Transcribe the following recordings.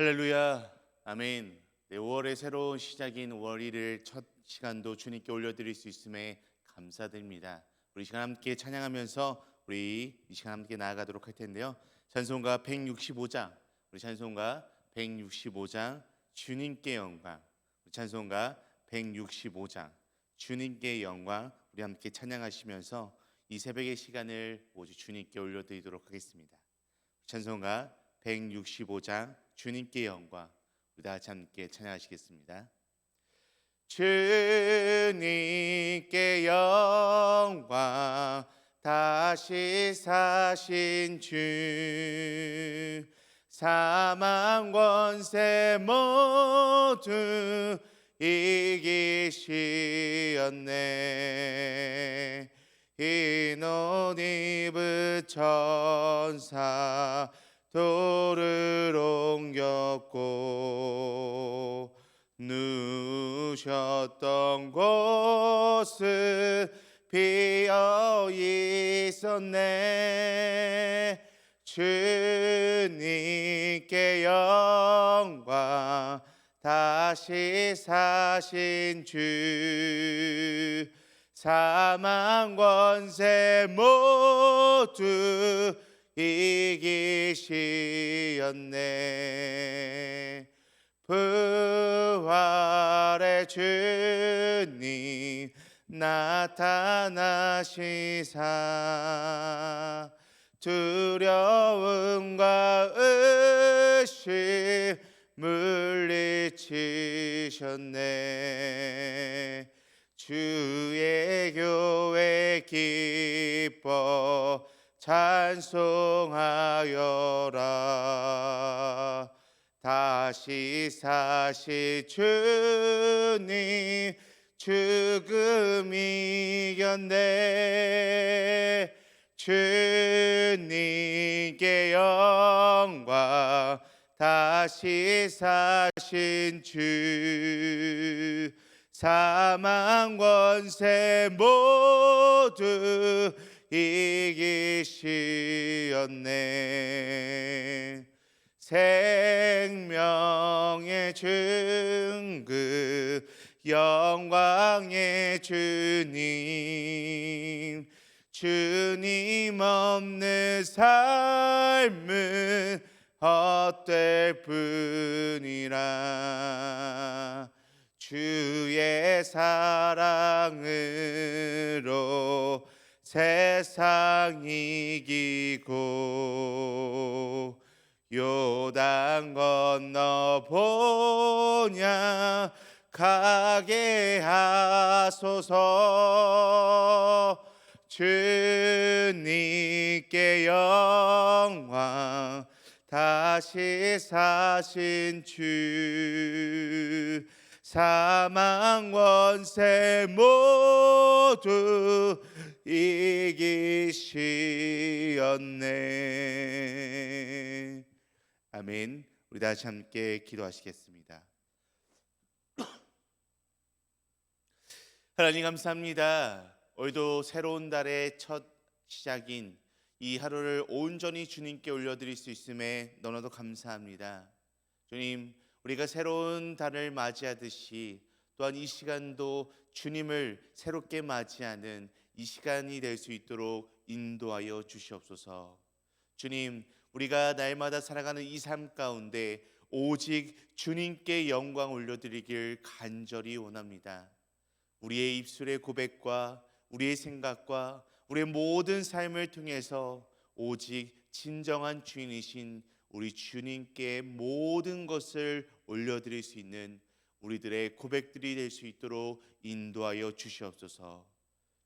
할렐루야, 아멘. 네, 5월의 새로운 시작인 월일을 첫 시간도 주님께 올려드릴 수 있음에 감사드립니다. 우리 시간 함께 찬양하면서 우리 이 시간 함께 나아가도록 할 텐데요. 찬송가 165장, 우리 찬송가 165장 주님께 영광, 우리 찬송가 165장 주님께 영광, 우리 함께 찬양하시면서 이 새벽의 시간을 오직 주님께 올려드리도록 하겠습니다. 찬송가 165장 주님께 영광, 우리 다 같이 함께 찬양하시겠습니다. 주님께 영광, 다시 사신 주, 사망 권세 모두 이기시었네. 흰 옷 입은 천사 돌을 옮겼고 누우셨던 곳은 비어 있었네. 주님께 영광, 다시 사신 주, 사망 권세 모두 이기시었네. 부활의 주님 나타나시사 두려움과 의심 물리치셨네. 주의 교회 기뻐 찬송하여라. 다시 사실 주님 죽음 이겼네. 주님께 영광, 다시 사신 주, 사망 권세 모두 이기시었네. 생명의 증거 영광의 주님, 주님 없는 삶은 헛될 뿐이라. 주의 사랑으로 세상 이기고 요단 건너 보냐 가게 하소서. 주님께 영광, 다시 사신 주, 사망 권세 모두 이기시었네. 아멘. 우리 다시 함께 기도하시겠습니다. 하나님 감사합니다. 오늘도 새로운 달의 첫 시작인 이 하루를 온전히 주님께 올려드릴 수 있음에 너무나도 감사합니다. 주님, 우리가 새로운 달을 맞이하듯이 또한 이 시간도 주님을 새롭게 맞이하는 이 시간이 될 수 있도록 인도하여 주시옵소서. 주님, 우리가 날마다 살아가는 이 삶 가운데 오직 주님께 영광 올려드리길 간절히 원합니다. 우리의 입술의 고백과 우리의 생각과 우리의 모든 삶을 통해서 오직 진정한 주인이신 우리 주님께 모든 것을 올려드릴 수 있는 우리들의 고백들이 될 수 있도록 인도하여 주시옵소서.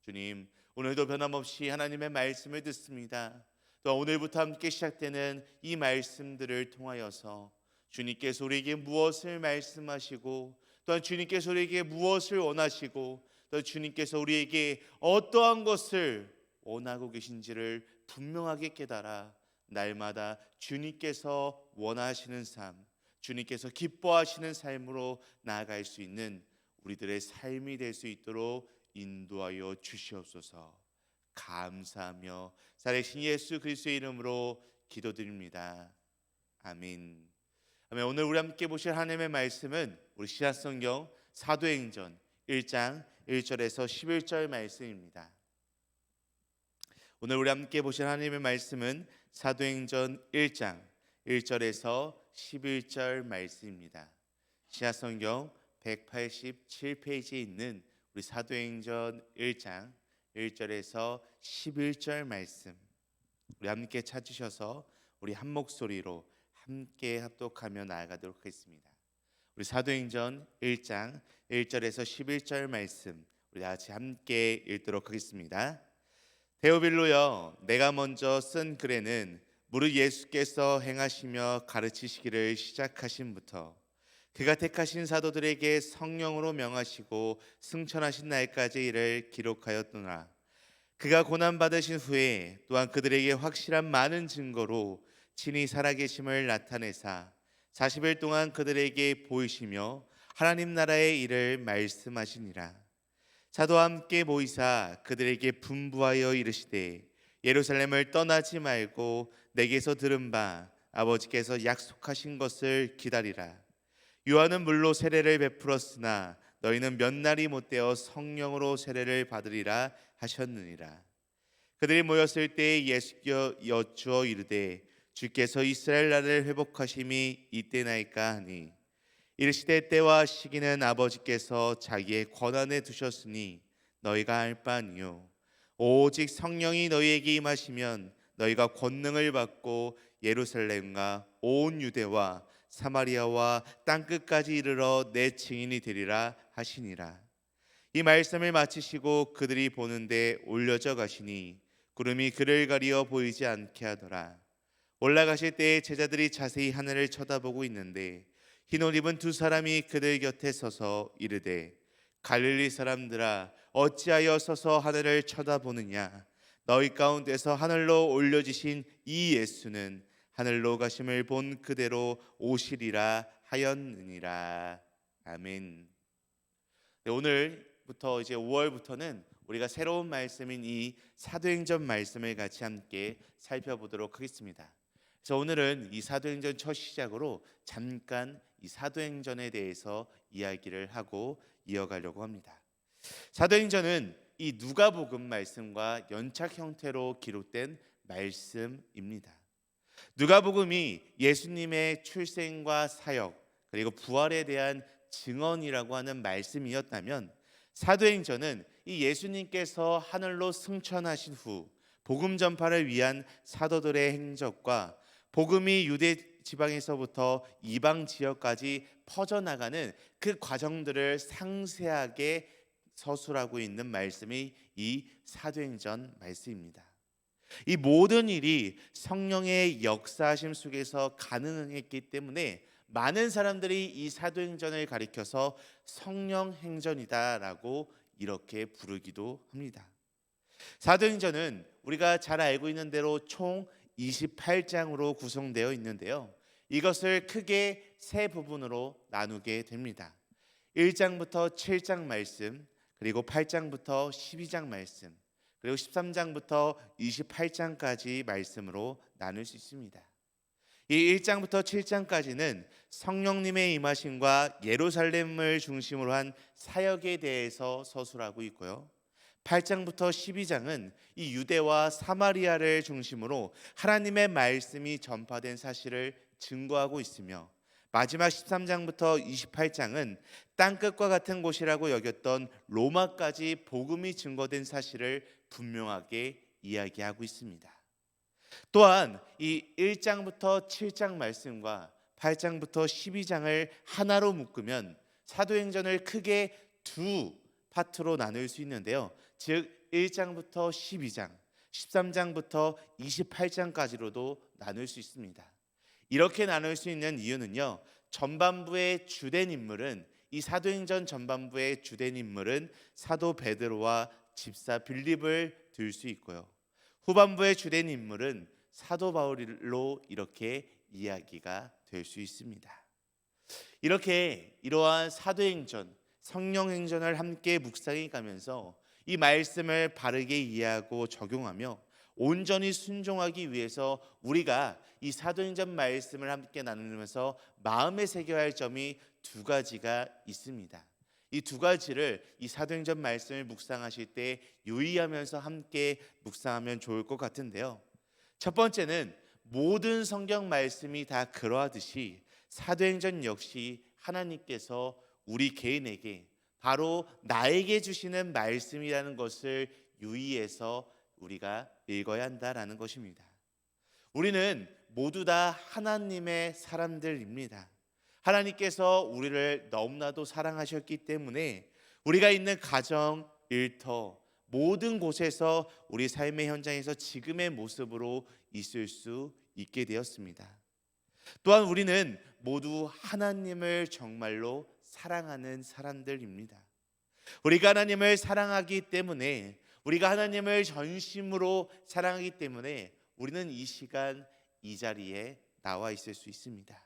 주님, 오늘도 변함없이 하나님의 말씀을 듣습니다. 또 오늘부터 함께 시작되는 이 말씀들을 통하여서 주님께서 우리에게 무엇을 말씀하시고 또한 주님께서 우리에게 무엇을 원하시고 또 주님께서 우리에게 어떠한 것을 원하고 계신지를 분명하게 깨달아 날마다 주님께서 원하시는 삶, 주님께서 기뻐하시는 삶으로 나아갈 수 있는 우리들의 삶이 될 수 있도록 인도하여 주시옵소서. 감사하며 살아계신 예수 그리스도의 이름으로 기도드립니다. 아멘. 아멘. 오늘 우리 함께 보실 하나님의 말씀은 우리 신약성경 사도행전 1장 1절에서 11절 말씀입니다. 오늘 우리 함께 보실 하나님의 말씀은 사도행전 1장 1절에서 11절 말씀입니다. 신약성경 187페이지에 있는 우리 사도행전 1장 1절에서 11절 말씀, 우리 함께 찾으셔서 우리 한 목소리로 함께 합독하며 나아가도록 하겠습니다. 우리 사도행전 1장 1절에서 11절 말씀, 우리 다 같이 함께 읽도록 하겠습니다. 데오빌로여, 내가 먼저 쓴 글에는 무릇 예수께서 행하시며 가르치시기를 시작하신부터 그가 택하신 사도들에게 성령으로 명하시고 승천하신 날까지 이를 기록하였노라. 그가 고난받으신 후에 또한 그들에게 확실한 많은 증거로 친히 살아계심을 나타내사 40일 동안 그들에게 보이시며 하나님 나라의 일을 말씀하시니라. 사도와 함께 모이사 그들에게 분부하여 이르시되 예루살렘을 떠나지 말고 내게서 들은 바 아버지께서 약속하신 것을 기다리라. 요한은 물로 세례를 베풀었으나 너희는 몇 날이 못되어 성령으로 세례를 받으리라 하셨느니라. 그들이 모였을 때에 예수께 여쭈어 이르되 주께서 이스라엘 나라를 회복하심이 이때나이까 하니 이르시되 때와 시기는 아버지께서 자기의 권한에 두셨으니 너희가 알 바 아니요 오직 성령이 너희에게 임하시면 너희가 권능을 받고 예루살렘과 온 유대와 사마리아와 땅끝까지 이르러 내 증인이 되리라 하시니라. 이 말씀을 마치시고 그들이 보는데 올려져 가시니 구름이 그를 가리어 보이지 않게 하더라. 올라가실 때에 제자들이 자세히 하늘을 쳐다보고 있는데 흰 옷 입은 두 사람이 그들 곁에 서서 이르되 갈릴리 사람들아 어찌하여 서서 하늘을 쳐다보느냐. 너희 가운데서 하늘로 올려지신 이 예수는 하늘로 가심을 본 그대로 오시리라 하였느니라. 아멘. 네, 오늘부터 이제 5월부터는 우리가 새로운 말씀인 이 사도행전 말씀을 같이 함께 살펴보도록 하겠습니다. 그래서 오늘은 이 사도행전 첫 시작으로 잠깐 이 사도행전에 대해서 이야기를 하고 이어가려고 합니다. 사도행전은 이 누가복음 말씀과 연착 형태로 기록된 말씀입니다. 누가복음이 예수님의 출생과 사역 그리고 부활에 대한 증언이라고 하는 말씀이었다면 사도행전은 이 예수님께서 하늘로 승천하신 후 복음 전파를 위한 사도들의 행적과 복음이 유대 지방에서부터 이방 지역까지 퍼져나가는 그 과정들을 상세하게 서술하고 있는 말씀이 이 사도행전 말씀입니다. 이 모든 일이 성령의 역사하심 속에서 가능했기 때문에 많은 사람들이 이 사도행전을 가리켜서 성령행전이다라고 이렇게 부르기도 합니다. 사도행전은 우리가 잘 알고 있는 대로 총 28장으로 구성되어 있는데요. 이것을 크게 세 부분으로 나누게 됩니다. 1장부터 7장 말씀, 그리고 8장부터 12장 말씀, 그리고 13장부터 28장까지 말씀으로 나눌 수 있습니다. 이 1장부터 7장까지는 성령님의 임하심과 예루살렘을 중심으로 한 사역에 대해서 서술하고 있고요. 8장부터 12장은 이 유대와 사마리아를 중심으로 하나님의 말씀이 전파된 사실을 증거하고 있으며 마지막 13장부터 28장은 땅끝과 같은 곳이라고 여겼던 로마까지 복음이 증거된 사실을 분명하게 이야기하고 있습니다. 또한 이 1장부터 7장 말씀과 8장부터 12장을 하나로 묶으면 사도행전을 크게 두 파트로 나눌 수 있는데요. 즉 1장부터 12장, 13장부터 28장까지로도 나눌 수 있습니다. 이렇게 나눌 수 있는 이유는요. 전반부의 주된 인물은 이 사도행전 전반부의 주된 인물은 사도 베드로와 집사 빌립을 들 수 있고요. 후반부의 주된 인물은 사도 바울로 이렇게 이야기가 될 수 있습니다. 이렇게 이러한 사도행전, 성령행전을 함께 묵상해 가면서 이 말씀을 바르게 이해하고 적용하며 온전히 순종하기 위해서 우리가 이 사도행전 말씀을 함께 나누면서 마음에 새겨야 할 점이 두 가지가 있습니다. 이 두 가지를 이 사도행전 말씀을 묵상하실 때 유의하면서 함께 묵상하면 좋을 것 같은데요. 첫 번째는 모든 성경 말씀이 다 그러하듯이 사도행전 역시 하나님께서 우리 개인에게 바로 나에게 주시는 말씀이라는 것을 유의해서 우리가 읽어야 한다라는 것입니다. 우리는 모두 다 하나님의 사람들입니다. 하나님께서 우리를 너무나도 사랑하셨기 때문에 우리가 있는 가정, 일터, 모든 곳에서 우리 삶의 현장에서 지금의 모습으로 있을 수 있게 되었습니다. 또한 우리는 모두 하나님을 정말로 사랑하는 사람들입니다. 우리가 하나님을 사랑하기 때문에, 우리가 하나님을 전심으로 사랑하기 때문에 우리는 이 시간 이 자리에 나와 있을 수 있습니다.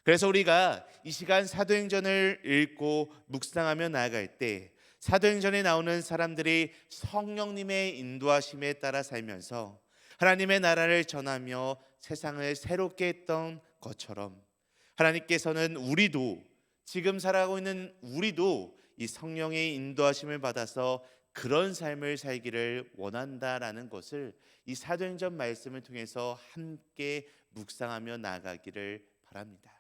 그래서 우리가 이 시간 사도행전을 읽고 묵상하며 나아갈 때 사도행전에 나오는 사람들이 성령님의 인도하심에 따라 살면서 하나님의 나라를 전하며 세상을 새롭게 했던 것처럼 하나님께서는 우리도, 지금 살아가고 있는 우리도 이 성령의 인도하심을 받아서 그런 삶을 살기를 원한다라는 것을 이 사도행전 말씀을 통해서 함께 묵상하며 나아가기를 바랍니다.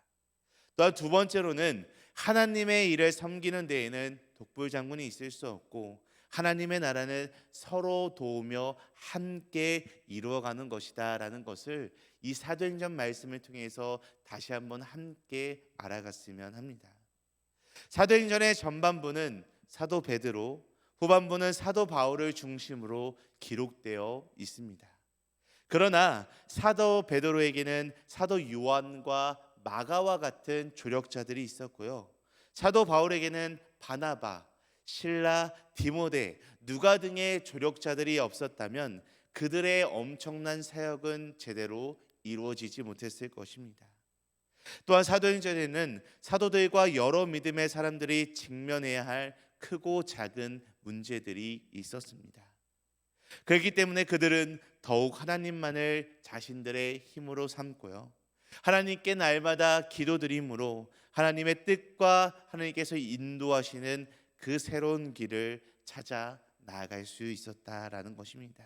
또한 두 번째로는 하나님의 일을 섬기는 데에는 독불장군이 있을 수 없고 하나님의 나라는 서로 도우며 함께 이루어가는 것이다라는 것을 이 사도행전 말씀을 통해서 다시 한번 함께 알아갔으면 합니다. 사도행전의 전반부는 사도 베드로, 후반부는 사도 바울을 중심으로 기록되어 있습니다. 그러나 사도 베드로에게는 사도 요한과 마가와 같은 조력자들이 있었고요. 사도 바울에게는 바나바, 실라, 디모데, 누가 등의 조력자들이 없었다면 그들의 엄청난 사역은 제대로 이루어지지 못했을 것입니다. 또한 사도행전에는 사도들과 여러 믿음의 사람들이 직면해야 할 크고 작은 문제들이 있었습니다. 그렇기 때문에 그들은 더욱 하나님만을 자신들의 힘으로 삼고요, 하나님께 날마다 기도드림으로 하나님의 뜻과 하나님께서 인도하시는 그 새로운 길을 찾아 나아갈 수 있었다라는 것입니다.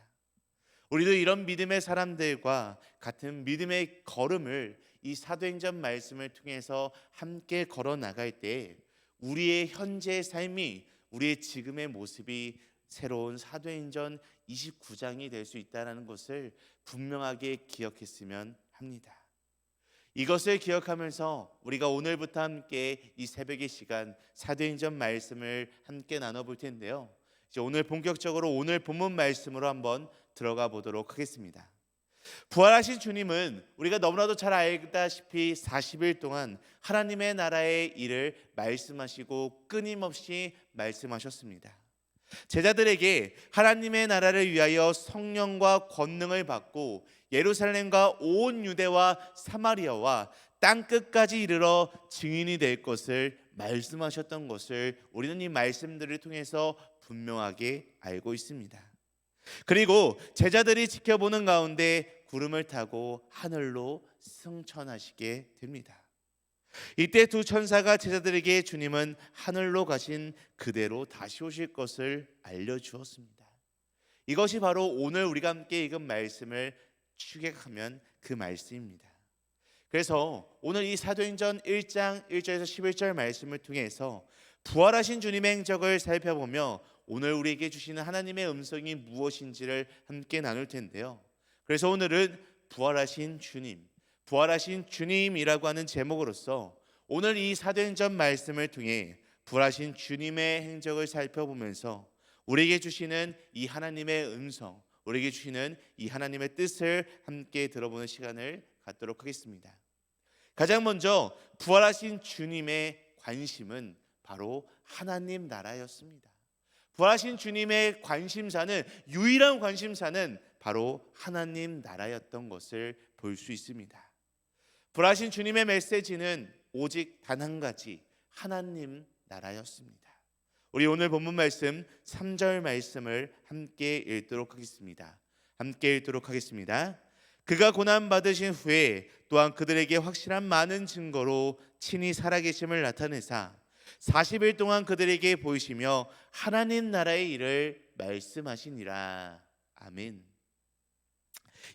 우리도 이런 믿음의 사람들과 같은 믿음의 걸음을 이 사도행전 말씀을 통해서 함께 걸어 나갈 때 우리의 현재의 삶이, 우리의 지금의 모습이 새로운 사도행전 29장이 될 수 있다는 것을 분명하게 기억했으면 합니다. 이것을 기억하면서 우리가 오늘부터 함께 이 새벽의 시간 사도행전 말씀을 함께 나눠볼 텐데요. 이제 오늘 본격적으로 오늘 본문 말씀으로 한번 들어가 보도록 하겠습니다. 부활하신 주님은 우리가 너무나도 잘 알다시피 40일 동안 하나님의 나라의 일을 말씀하시고 끊임없이 말씀하셨습니다. 제자들에게 하나님의 나라를 위하여 성령과 권능을 받고 예루살렘과 온 유대와 사마리아와 땅끝까지 이르러 증인이 될 것을 말씀하셨던 것을 우리는 이 말씀들을 통해서 분명하게 알고 있습니다. 그리고 제자들이 지켜보는 가운데 구름을 타고 하늘로 승천하시게 됩니다. 이때 두 천사가 제자들에게 주님은 하늘로 가신 그대로 다시 오실 것을 알려주었습니다. 이것이 바로 오늘 우리가 함께 읽은 말씀을 추격하면 그 말씀입니다. 그래서 오늘 이 사도행전 1장 1절에서 11절 말씀을 통해서 부활하신 주님의 행적을 살펴보며 오늘 우리에게 주시는 하나님의 음성이 무엇인지를 함께 나눌 텐데요. 그래서 오늘은 부활하신 주님, 부활하신 주님이라고 하는 제목으로서 오늘 이 사도행전 말씀을 통해 부활하신 주님의 행적을 살펴보면서 우리에게 주시는 이 하나님의 음성, 우리에게 주시는 이 하나님의 뜻을 함께 들어보는 시간을 갖도록 하겠습니다. 가장 먼저 부활하신 주님의 관심은 바로 하나님 나라였습니다. 부활하신 주님의 관심사는, 유일한 관심사는 바로 하나님 나라였던 것을 볼 수 있습니다. 부활하신 주님의 메시지는 오직 단 한 가지, 하나님 나라였습니다. 우리 오늘 본문 말씀 3절 말씀을 함께 읽도록 하겠습니다. 함께 읽도록 하겠습니다. 그가 고난 받으신 후에 또한 그들에게 확실한 많은 증거로 친히 살아계심을 나타내사 40일 동안 그들에게 보이시며 하나님 나라의 일을 말씀하시니라. 아멘.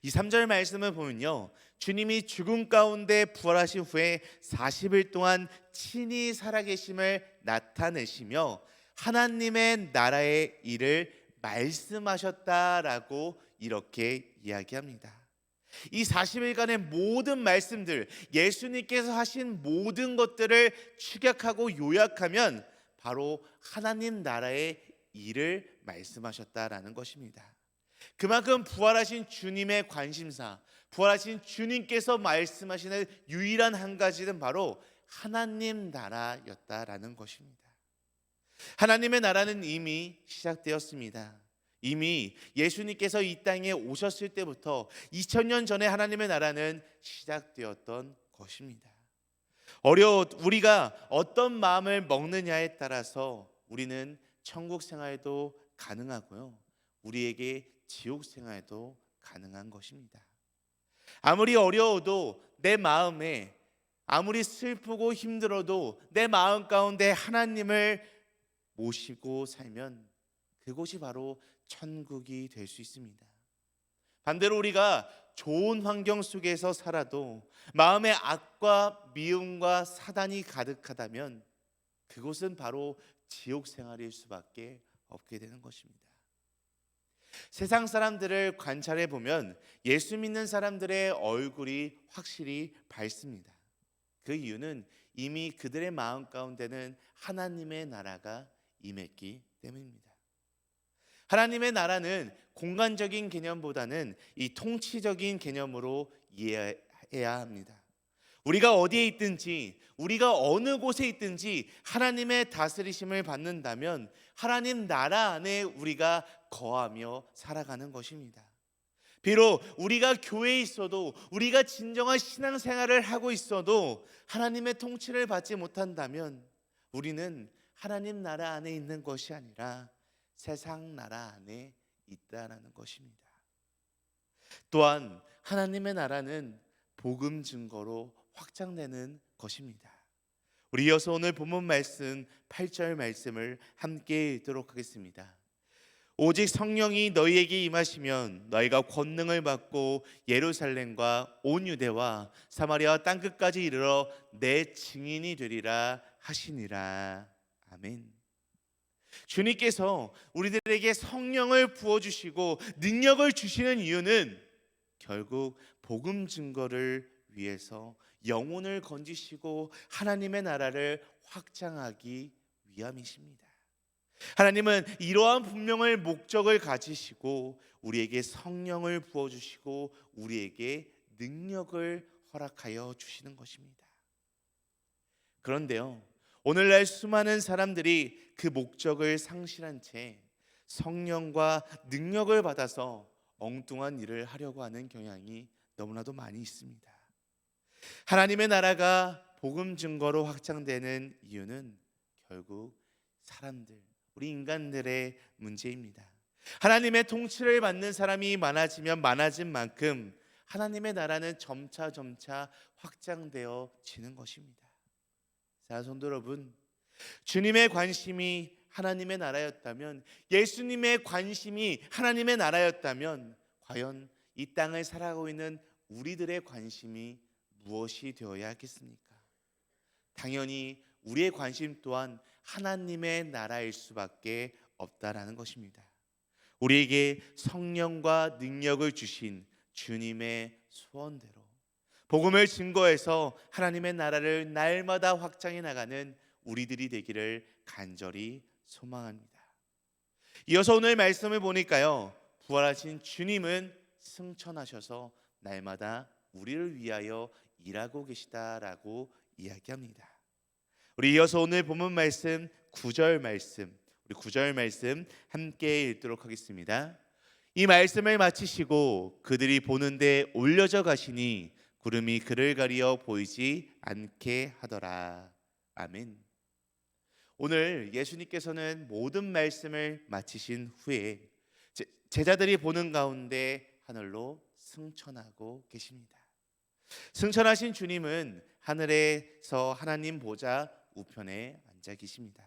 이 3절 말씀을 보면요, 주님이 죽음 가운데 부활하신 후에 40일 동안 친히 살아계심을 나타내시며 하나님의 나라의 일을 말씀하셨다라고 이렇게 이야기합니다. 이 40일간의 모든 말씀들, 예수님께서 하신 모든 것들을 축약하고 요약하면 바로 하나님 나라의 일을 말씀하셨다라는 것입니다. 그만큼 부활하신 주님의 관심사, 부활하신 주님께서 말씀하시는 유일한 한 가지는 바로 하나님 나라였다라는 것입니다. 하나님의 나라는 이미 시작되었습니다. 이미 예수님께서 이 땅에 오셨을 때부터 2000년 전에 하나님의 나라는 시작되었던 것입니다. 우리가 어떤 마음을 먹느냐에 따라서 우리는 천국 생활도 가능하고요, 우리에게 지옥 생활도 가능한 것입니다. 아무리 어려워도 내 마음에, 아무리 슬프고 힘들어도 내 마음 가운데 하나님을 모시고 살면 그곳이 바로 천국이 될 수 있습니다. 반대로 우리가 좋은 환경 속에서 살아도 마음에 악과 미움과 사단이 가득하다면 그곳은 바로 지옥 생활일 수밖에 없게 되는 것입니다. 세상 사람들을 관찰해 보면 예수 믿는 사람들의 얼굴이 확실히 밝습니다. 그 이유는 이미 그들의 마음 가운데는 하나님의 나라가 임했기 때문입니다. 하나님의 나라는 공간적인 개념보다는 이 통치적인 개념으로 이해해야 합니다. 우리가 어디에 있든지, 우리가 어느 곳에 있든지 하나님의 다스리심을 받는다면 하나님 나라 안에 우리가 거하며 살아가는 것입니다. 비록 우리가 교회에 있어도, 우리가 진정한 신앙생활을 하고 있어도 하나님의 통치를 받지 못한다면 우리는 하나님 나라 안에 있는 것이 아니라 세상 나라 안에 있다라는 것입니다. 또한 하나님의 나라는 복음 증거로 확장되는 것입니다. 우리 이어서 오늘 본문 말씀 8절 말씀을 함께 읽도록 하겠습니다. 오직 성령이 너희에게 임하시면 너희가 권능을 받고 예루살렘과 온 유대와 사마리아 땅끝까지 이르러 내 증인이 되리라 하시니라. 아멘. 주님께서 우리들에게 성령을 부어주시고 능력을 주시는 이유는 결국 복음 증거를 위해서 영혼을 건지시고 하나님의 나라를 확장하기 위함이십니다. 하나님은 이러한 분명한 목적을 가지시고 우리에게 성령을 부어주시고 우리에게 능력을 허락하여 주시는 것입니다. 그런데요, 오늘날 수많은 사람들이 그 목적을 상실한 채 성령과 능력을 받아서 엉뚱한 일을 하려고 하는 경향이 너무나도 많이 있습니다. 하나님의 나라가 복음 증거로 확장되는 이유는 결국 사람들, 우리 인간들의 문제입니다. 하나님의 통치를 받는 사람이 많아지면 많아진 만큼 하나님의 나라는 점차 확장되어지는 것입니다. 자, 성도 여러분, 주님의 관심이 하나님의 나라였다면, 예수님의 관심이 하나님의 나라였다면 과연 이 땅을 살아가고 있는 우리들의 관심이 무엇이 되어야 하겠습니까? 당연히 우리의 관심 또한 하나님의 나라일 수밖에 없다라는 것입니다. 우리에게 성령과 능력을 주신 주님의 소원대로 복음을 증거해서 하나님의 나라를 날마다 확장해 나가는 우리들이 되기를 간절히 소망합니다. 이어서 오늘 말씀을 보니까요, 부활하신 주님은 승천하셔서 날마다 우리를 위하여 일하고 계시다라고 이야기합니다. 우리 이어서 오늘 본문 말씀 9절 말씀, 우리 9절 말씀 함께 읽도록 하겠습니다. 이 말씀을 마치시고 그들이 보는데 올려져 가시니 구름이 그를 가리어 보이지 않게 하더라. 아멘. 오늘 예수님께서는 모든 말씀을 마치신 후에 제자들이 보는 가운데 하늘로 승천하고 계십니다. 승천하신 주님은 하늘에서 하나님 보좌 우편에 앉아 계십니다.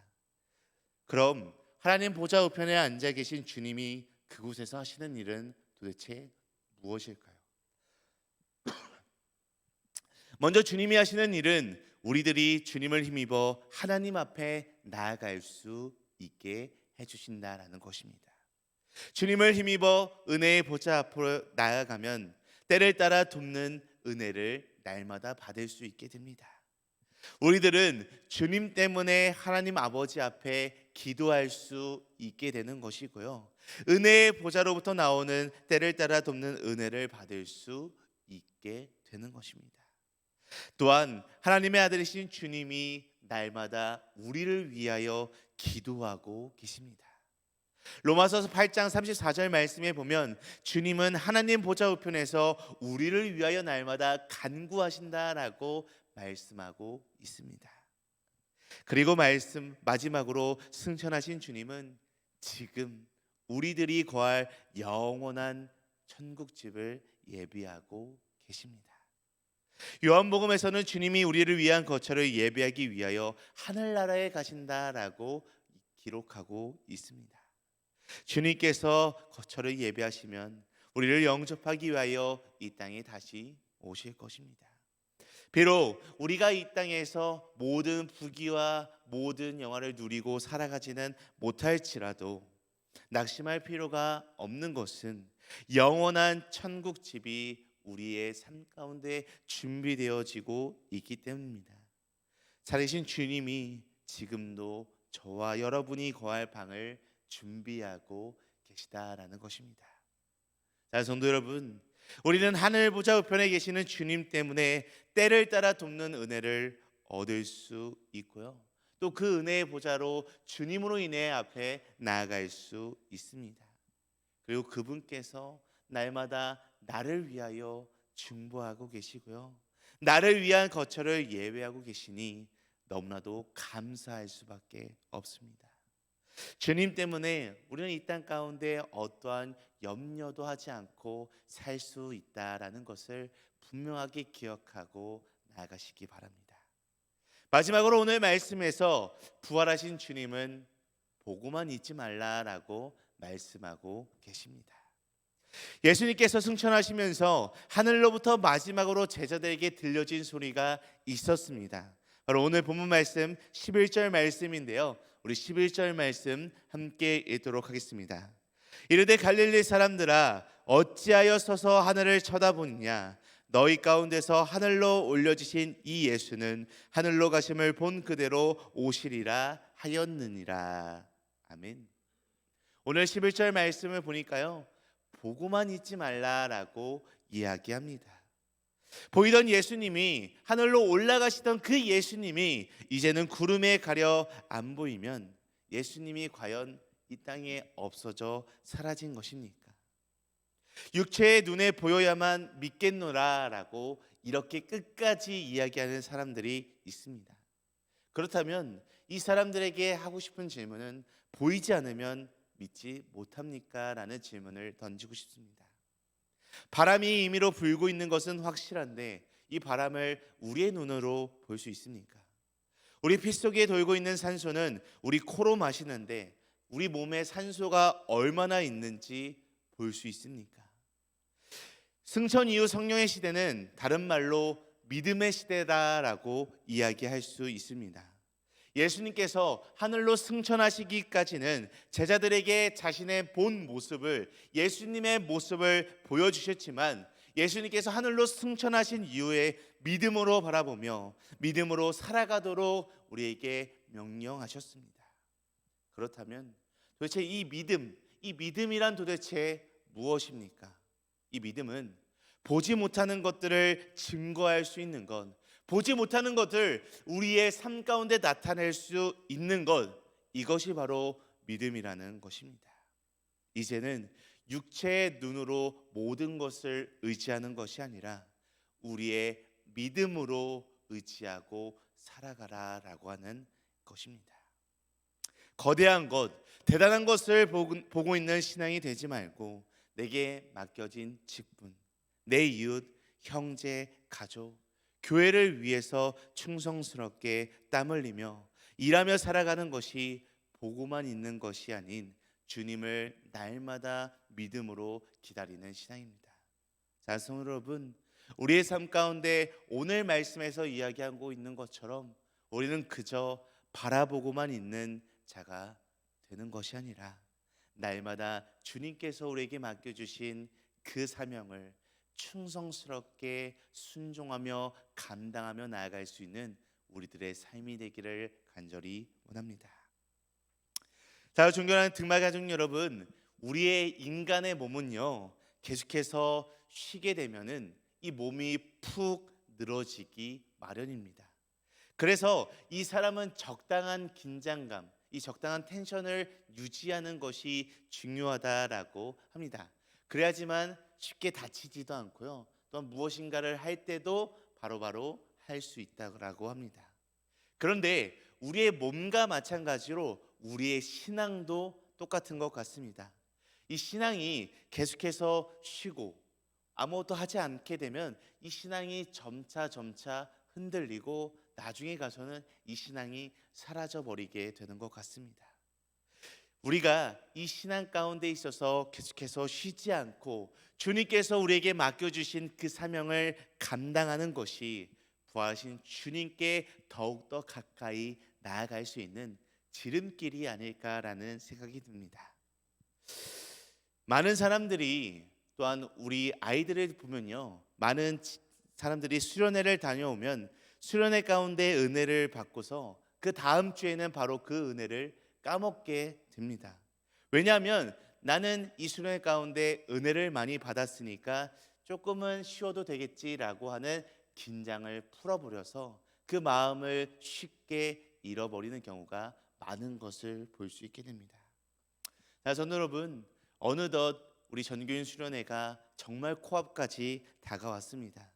그럼 하나님 보좌 우편에 앉아 계신 주님이 그곳에서 하시는 일은 도대체 무엇일까요? 먼저 주님이 하시는 일은 우리들이 주님을 힘입어 하나님 앞에 나아갈 수 있게 해주신다라는 것입니다. 주님을 힘입어 은혜의 보좌 앞으로 나아가면 때를 따라 돕는 은혜를 날마다 받을 수 있게 됩니다. 우리들은 주님 때문에 하나님 아버지 앞에 기도할 수 있게 되는 것이고요, 은혜의 보좌로부터 나오는 때를 따라 돕는 은혜를 받을 수 있게 되는 것입니다. 또한 하나님의 아들이신 주님이 날마다 우리를 위하여 기도하고 계십니다. 로마서 8장 34절 말씀에 보면 주님은 하나님 보좌 우편에서 우리를 위하여 날마다 간구하신다라고 말씀하고 있습니다. 그리고 마지막으로 승천하신 주님은 지금 우리들이 거할 영원한 천국집을 예비하고 계십니다. 요한복음에서는 주님이 우리를 위한 거처를 예비하기 위하여 하늘나라에 가신다라고 기록하고 있습니다. 주님께서 거처를 예비하시면 우리를 영접하기 위하여 이 땅에 다시 오실 것입니다. 비록 우리가 이 땅에서 모든 부귀와 모든 영화를 누리고 살아가지는 못할지라도 낙심할 필요가 없는 것은 영원한 천국집이 우리의 삶 가운데 준비되어지고 있기 때문입니다. 살아계신 주님이 지금도 저와 여러분이 거할 방을 준비하고 계시다라는 것입니다. 자, 성도 여러분, 우리는 하늘 보좌 우편에 계시는 주님 때문에 때를 따라 돕는 은혜를 얻을 수 있고요, 또 그 은혜의 보좌로 주님으로 인해 앞에 나아갈 수 있습니다. 그리고 그분께서 날마다 나를 위하여 중보하고 계시고요, 나를 위한 거처를 예배하고 계시니 너무나도 감사할 수밖에 없습니다. 주님 때문에 우리는 이 땅 가운데 어떠한 염려도 하지 않고 살 수 있다라는 것을 분명하게 기억하고 나아가시기 바랍니다. 마지막으로 오늘 말씀에서 부활하신 주님은 보고만 있지 말라라고 말씀하고 계십니다. 예수님께서 승천하시면서 하늘로부터 마지막으로 제자들에게 들려진 소리가 있었습니다. 바로 오늘 본문 말씀 11절 말씀인데요, 우리 11절 말씀 함께 읽도록 하겠습니다. 이르되 갈릴리 사람들아, 어찌하여 서서 하늘을 쳐다보느냐? 너희 가운데서 하늘로 올려지신 이 예수는 하늘로 가심을 본 그대로 오시리라 하였느니라. 아멘. 오늘 11절 말씀을 보니까요, 보고만 있지 말라라고 이야기합니다. 보이던 예수님이, 하늘로 올라가시던 그 예수님이 이제는 구름에 가려 안 보이면 예수님이 과연 이 땅에 없어져 사라진 것입니까? 육체의 눈에 보여야만 믿겠노라라고 이렇게 끝까지 이야기하는 사람들이 있습니다. 그렇다면 이 사람들에게 하고 싶은 질문은, 보이지 않으면 믿지 못합니까? 라는 질문을 던지고 싶습니다. 바람이 임의로 불고 있는 것은 확실한데 이 바람을 우리의 눈으로 볼 수 있습니까? 우리 피 속에 돌고 있는 산소는 우리 코로 마시는데 우리 몸에 산소가 얼마나 있는지 볼 수 있습니까? 승천 이후 성령의 시대는 다른 말로 믿음의 시대다라고 이야기할 수 있습니다. 예수님께서 하늘로 승천하시기까지는 제자들에게 자신의 본 모습을, 예수님의 모습을 보여주셨지만 예수님께서 하늘로 승천하신 이후에 믿음으로 바라보며 믿음으로 살아가도록 우리에게 명령하셨습니다. 그렇다면 도대체 이 믿음이란 도대체 무엇입니까? 이 믿음은 보지 못하는 것들을 증거할 수 있는 것, 보지 못하는 것을 우리의 삶 가운데 나타낼 수 있는 것, 이것이 바로 믿음이라는 것입니다. 이제는 육체의 눈으로 모든 것을 의지하는 것이 아니라 우리의 믿음으로 의지하고 살아가라라고 하는 것입니다. 거대한 것, 대단한 것을 보고 있는 신앙이 되지 말고 내게 맡겨진 직분, 내 이웃, 형제, 가족, 교회를 위해서 충성스럽게 땀 흘리며 일하며 살아가는 것이 보고만 있는 것이 아닌 주님을 날마다 믿음으로 기다리는 신앙입니다. 자, 성도 여러분, 우리의 삶 가운데 오늘 말씀에서 이야기하고 있는 것처럼 우리는 그저 바라보고만 있는 자가 되는 것이 아니라 날마다 주님께서 우리에게 맡겨주신 그 사명을 충성스럽게 순종하며 감당하며 나아갈 수 있는 우리들의 삶이 되기를 간절히 원합니다. 자, 존경하는 등말 가족 여러분, 우리의 인간의 몸은요 계속해서 쉬게 되면은 이 몸이 푹 늘어지기 마련입니다. 그래서 이 사람은 적당한 긴장감, 이 적당한 텐션을 유지하는 것이 중요하다라고 합니다. 그래야지만 쉽게 다치지도 않고요, 또한 무엇인가를 할 때도 바로바로 할 수 있다고 합니다. 그런데 우리의 몸과 마찬가지로 우리의 신앙도 똑같은 것 같습니다. 이 신앙이 계속해서 쉬고 아무것도 하지 않게 되면 이 신앙이 점차 흔들리고 나중에 가서는 이 신앙이 사라져 버리게 되는 것 같습니다. 우리가 이 신앙 가운데 있어서 계속해서 쉬지 않고 주님께서 우리에게 맡겨주신 그 사명을 감당하는 것이 부활하신 주님께 더욱더 가까이 나아갈 수 있는 지름길이 아닐까라는 생각이 듭니다. 많은 사람들이, 또한 우리 아이들을 보면요, 많은 사람들이 수련회를 다녀오면 수련회 가운데 은혜를 받고서 그 다음 주에는 바로 그 은혜를 까먹게 됩니다. 왜냐하면 나는 이 수련회 가운데 은혜를 많이 받았으니까 조금은 쉬어도 되겠지라고 하는 긴장을 풀어버려서 그 마음을 쉽게 잃어버리는 경우가 많은 것을 볼 수 있게 됩니다. 자, 성도 여러분, 어느덧 우리 전교인 수련회가 정말 코앞까지 다가왔습니다.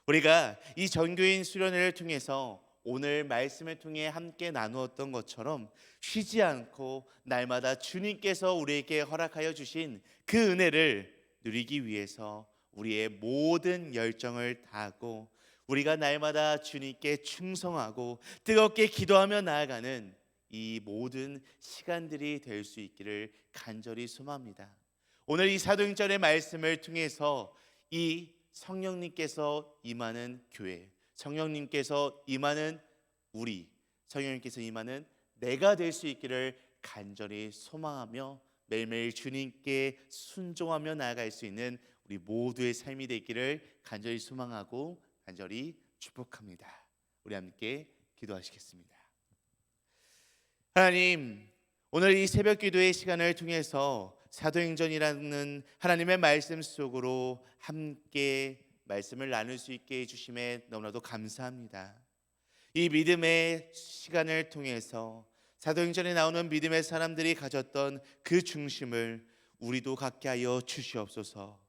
우리가 이 전교인 수련회를 통해서 오늘 말씀을 통해 함께 나누었던 것처럼 쉬지 않고 날마다 주님께서 우리에게 허락하여 주신 그 은혜를 누리기 위해서 우리의 모든 열정을 다하고 우리가 날마다 주님께 충성하고 뜨겁게 기도하며 나아가는 이 모든 시간들이 될 수 있기를 간절히 소망합니다. 오늘 이 사도행전의 말씀을 통해서 이 성령님께서 임하는 교회, 성령님께서 임하는 우리, 성령님께서 임하는 내가 될 수 있기를 간절히 소망하며 매일매일 주님께 순종하며 나아갈 수 있는 우리 모두의 삶이 되기를 간절히 소망하고 간절히 축복합니다. 우리 함께 기도하시겠습니다. 하나님, 오늘 이 새벽 기도의 시간을 통해서 사도행전이라는 하나님의 말씀 속으로 함께 말씀을 나눌 수 있게 해주심에 너무나도 감사합니다. 이 믿음의 시간을 통해서 사도행전에 나오는 믿음의 사람들이 가졌던 그 중심을 우리도 갖게 하여 주시옵소서.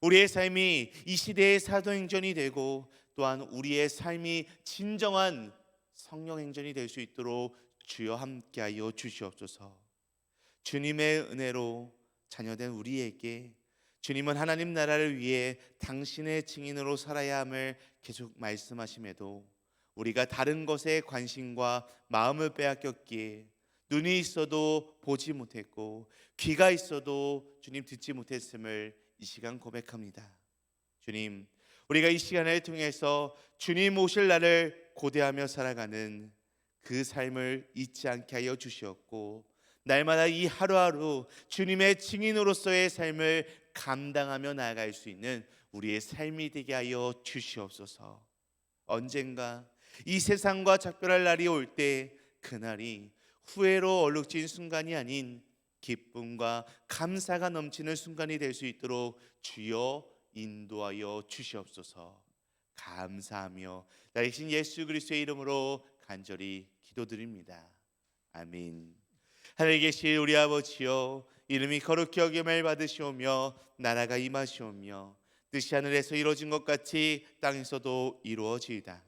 우리의 삶이 이 시대의 사도행전이 되고 또한 우리의 삶이 진정한 성령행전이 될 수 있도록 주여 함께하여 주시옵소서. 주님의 은혜로 자녀된 우리에게 주님은 하나님 나라를 위해 당신의 증인으로 살아야 함을 계속 말씀하심에도 우리가 다른 것에 관심과 마음을 빼앗겼기에 눈이 있어도 보지 못했고 귀가 있어도 주님 듣지 못했음을 이 시간 고백합니다. 주님, 우리가 이 시간을 통해서 주님 오실 날을 고대하며 살아가는 그 삶을 잊지 않게 하여 주시었고 날마다 이 하루하루 주님의 증인으로서의 삶을 감당하며 나아갈 수 있는 우리의 삶이 되게 하여 주시옵소서. 언젠가 이 세상과 작별할 날이 올 때 그날이 후회로 얼룩진 순간이 아닌 기쁨과 감사가 넘치는 순간이 될 수 있도록 주여 인도하여 주시옵소서. 감사하며 나이신 예수 그리스도의 이름으로 간절히 기도드립니다. 아멘. 하늘에 계신 우리 아버지여, 이름이 거룩히 여김을 받으시오며 나라가 임하시오며 뜻이 하늘에서 이루어진 것 같이 땅에서도 이루어지이다.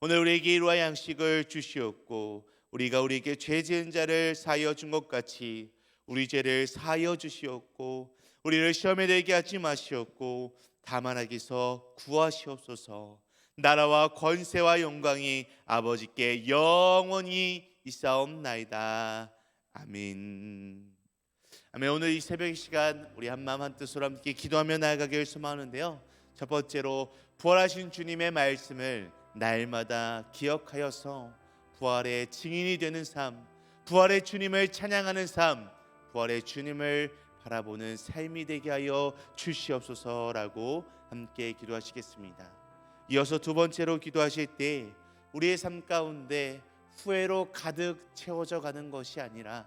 오늘 우리에게 일과 양식을 주시옵고 우리가 우리에게 죄 지은 자를 사하여 준 것 같이 우리 죄를 사하여 주시옵고 우리를 시험에 들게 하지 마시옵고 다만 악에서 구하시옵소서. 나라와 권세와 영광이 아버지께 영원히 있사옵나이다. 아멘. 아멘. 오늘 이 새벽 시간 우리 한마음 한뜻으로 함께 기도하며 나아가기를 소망하는데요. 첫 번째로 부활하신 주님의 말씀을 날마다 기억하여서 부활의 증인이 되는 삶, 부활의 주님을 찬양하는 삶, 부활의 주님을 바라보는 삶이 되게 하여 주시옵소서라고 함께 기도하시겠습니다. 이어서 두 번째로 기도하실 때 우리의 삶 가운데 후회로 가득 채워져 가는 것이 아니라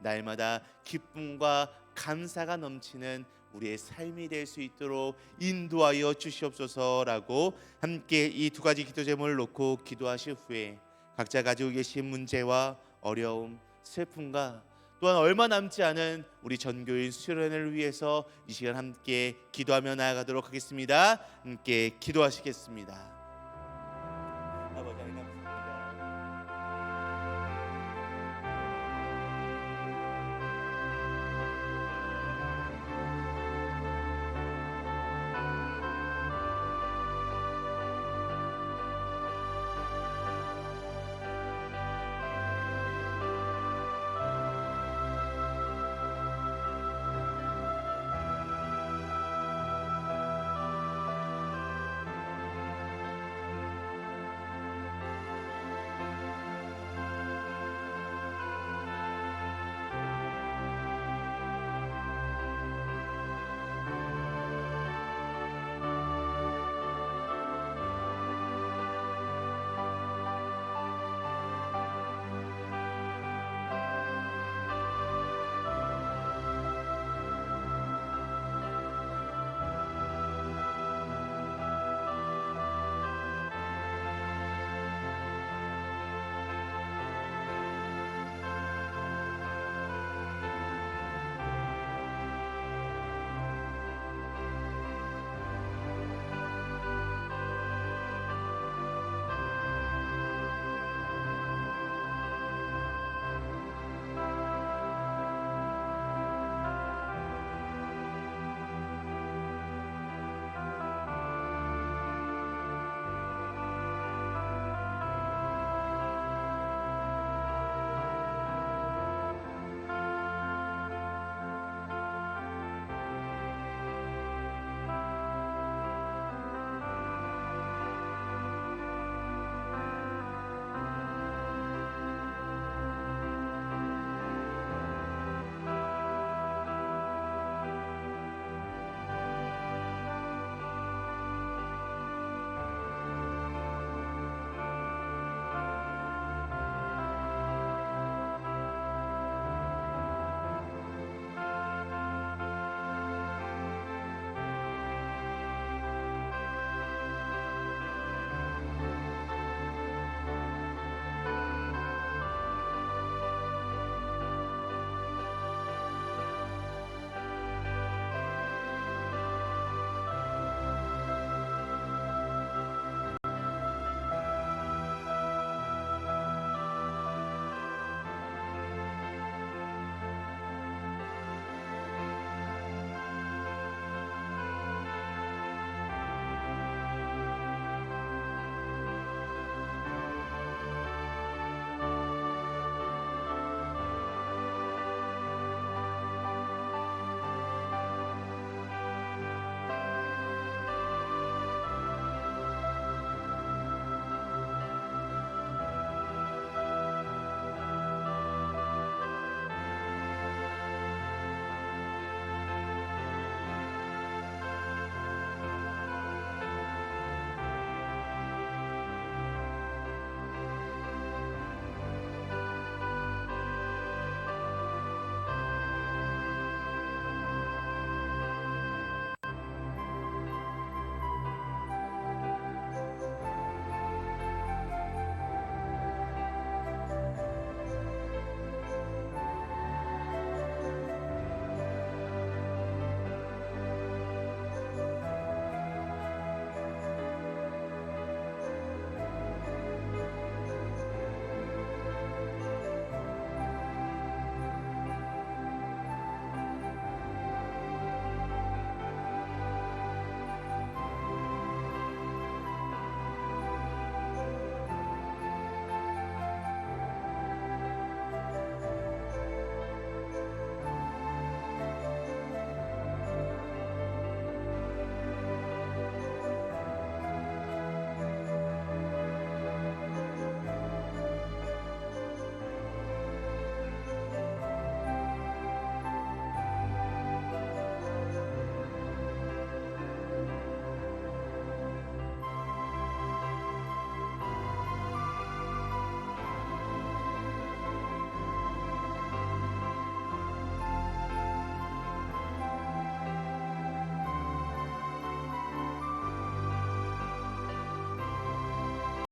날마다 기쁨과 감사가 넘치는 우리의 삶이 될 수 있도록 인도하여 주시옵소서라고 함께 이 두 가지 기도 제목을 놓고 기도하실 후에 각자 가지고 계신 문제와 어려움, 슬픔과 또한 얼마 남지 않은 우리 전교인 수련회를 위해서 이 시간 함께 기도하며 나아가도록 하겠습니다. 함께 기도하시겠습니다.